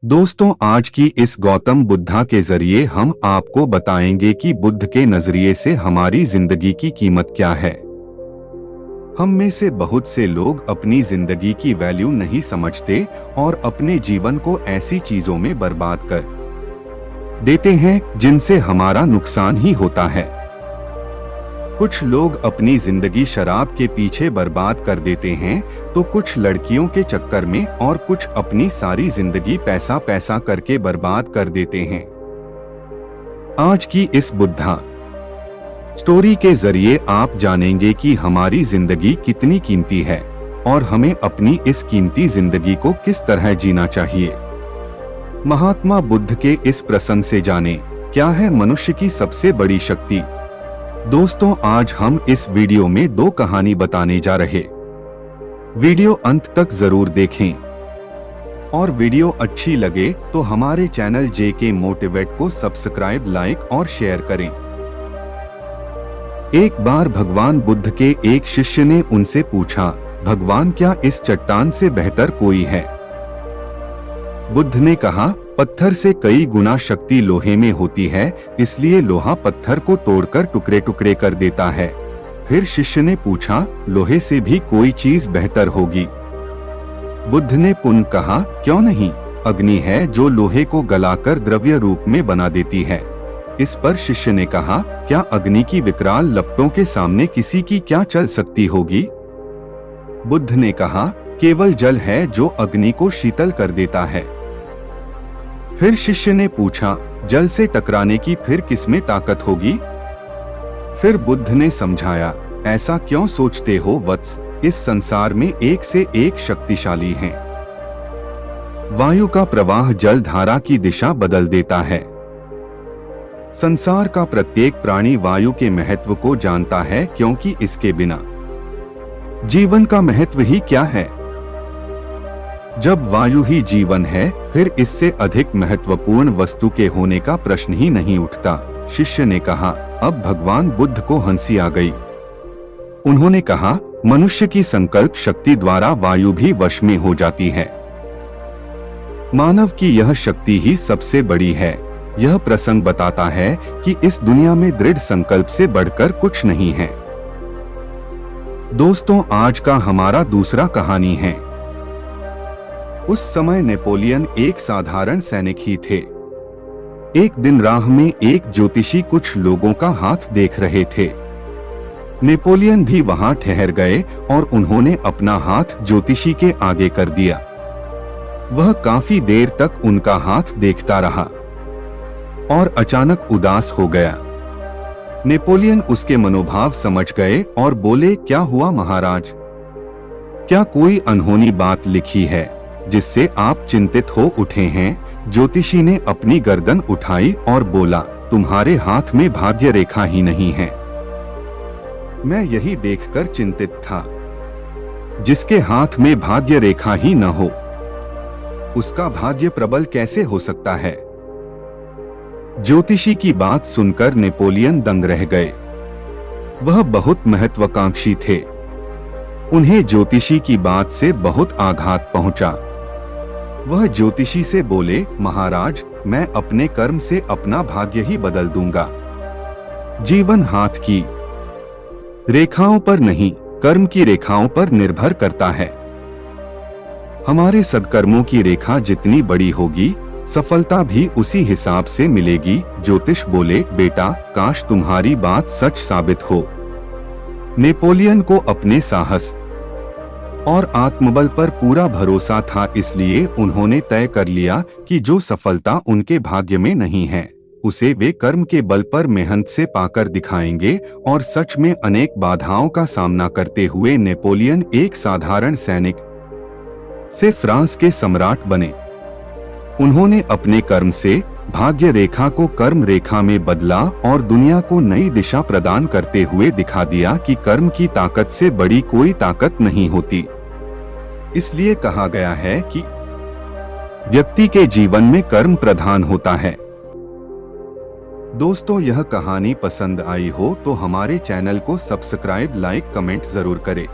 दोस्तों, आज की इस गौतम बुद्धा के जरिए हम आपको बताएंगे कि बुद्ध के नजरिए से हमारी जिंदगी की कीमत क्या है। हम में से बहुत से लोग अपनी जिंदगी की वैल्यू नहीं समझते और अपने जीवन को ऐसी चीजों में बर्बाद कर देते हैं जिनसे हमारा नुकसान ही होता है। कुछ लोग अपनी जिंदगी शराब के पीछे बर्बाद कर देते हैं, तो कुछ लड़कियों के चक्कर में और कुछ अपनी सारी जिंदगी पैसा पैसा करके बर्बाद कर देते हैं। आज की इस बुद्धा स्टोरी के जरिए आप जानेंगे कि हमारी जिंदगी कितनी कीमती है और हमें अपनी इस कीमती जिंदगी को किस तरह जीना चाहिए। महात्मा बुद्ध के इस प्रसंग से जानें, क्या है मनुष्य की सबसे बड़ी शक्ति। दोस्तों, आज हम इस वीडियो में दो कहानी बताने जा रहे। वीडियो अंत तक जरूर देखें और वीडियो अच्छी लगे तो हमारे चैनल जेके मोटिवेट को सब्सक्राइब, लाइक और शेयर करें। एक बार भगवान बुद्ध के एक शिष्य ने उनसे पूछा, भगवान, क्या इस चट्टान से बेहतर कोई है? बुद्ध ने कहा, पत्थर से कई गुना शक्ति लोहे में होती है, इसलिए लोहा पत्थर को तोड़कर टुकड़े टुकड़े कर देता है। फिर शिष्य ने पूछा, लोहे से भी कोई चीज बेहतर होगी? बुद्ध ने पुनः कहा, क्यों नहीं, अग्नि है जो लोहे को गलाकर द्रव्य रूप में बना देती है। इस पर शिष्य ने कहा, क्या अग्नि की विकराल लपटों के सामने किसी की क्या चल सकती होगी? बुद्ध ने कहा, केवल जल है जो अग्नि को शीतल कर देता है। फिर शिष्य ने पूछा, जल से टकराने की फिर किसमें ताकत होगी? फिर बुद्ध ने समझाया, ऐसा क्यों सोचते हो वत्स, इस संसार में एक से एक शक्तिशाली हैं। वायु का प्रवाह जल धारा की दिशा बदल देता है। संसार का प्रत्येक प्राणी वायु के महत्व को जानता है, क्योंकि इसके बिना जीवन का महत्व ही क्या है। जब वायु ही जीवन है, फिर इससे अधिक महत्वपूर्ण वस्तु के होने का प्रश्न ही नहीं उठता। शिष्य ने कहा, अब भगवान बुद्ध को हंसी आ गई। उन्होंने कहा, मनुष्य की संकल्प शक्ति द्वारा वायु भी वश में हो जाती है। मानव की यह शक्ति ही सबसे बड़ी है। यह प्रसंग बताता है कि इस दुनिया में दृढ़ संकल्प से बढ़कर कुछ नहीं है। दोस्तों, आज का हमारा दूसरा कहानी है। उस समय नेपोलियन एक साधारण सैनिक ही थे। एक दिन राह में एक ज्योतिषी कुछ लोगों का हाथ देख रहे थे। नेपोलियन भी वहां ठहर गए और उन्होंने अपना हाथ ज्योतिषी के आगे कर दिया। वह काफी देर तक उनका हाथ देखता रहा और अचानक उदास हो गया। नेपोलियन उसके मनोभाव समझ गए और बोले, क्या हुआ महाराज? क्या कोई अनहोनी बात लिखी है जिससे आप चिंतित हो उठे हैं? ज्योतिषी ने अपनी गर्दन उठाई और बोला, तुम्हारे हाथ में भाग्य रेखा ही नहीं है। मैं यही देखकर चिंतित था। जिसके हाथ में भाग्य रेखा ही न हो, उसका भाग्य प्रबल कैसे हो सकता है? ज्योतिषी की बात सुनकर नेपोलियन दंग रह गए। वह बहुत महत्वाकांक्षी थे। उन्हें ज्योतिषी की बात से बहुत आघात पहुंचा। वह ज्योतिषी से बोले, महाराज, मैं अपने कर्म से अपना भाग्य ही बदल दूंगा। जीवन हाथ की रेखाओं पर नहीं, कर्म की रेखाओं पर निर्भर करता है। हमारे सद्कर्मों की रेखा जितनी बड़ी होगी, सफलता भी उसी हिसाब से मिलेगी। ज्योतिष बोले, बेटा, काश तुम्हारी बात सच साबित हो। नेपोलियन को अपने साहस और आत्मबल पर पूरा भरोसा था, इसलिए उन्होंने तय कर लिया कि जो सफलता उनके भाग्य में नहीं है, उसे वे कर्म के बल पर मेहनत से पाकर दिखाएंगे। और सच में अनेक बाधाओं का सामना करते हुए नेपोलियन एक साधारण सैनिक से फ्रांस के सम्राट बने। उन्होंने अपने कर्म से भाग्य रेखा को कर्म रेखा में बदला और दुनिया को नई दिशा प्रदान करते हुए दिखा दिया कि कर्म की ताकत से बड़ी कोई ताकत नहीं होती। इसलिए कहा गया है कि व्यक्ति के जीवन में कर्म प्रधान होता है। दोस्तों, यह कहानी पसंद आई हो तो हमारे चैनल को सब्सक्राइब, लाइक, कमेंट जरूर करें।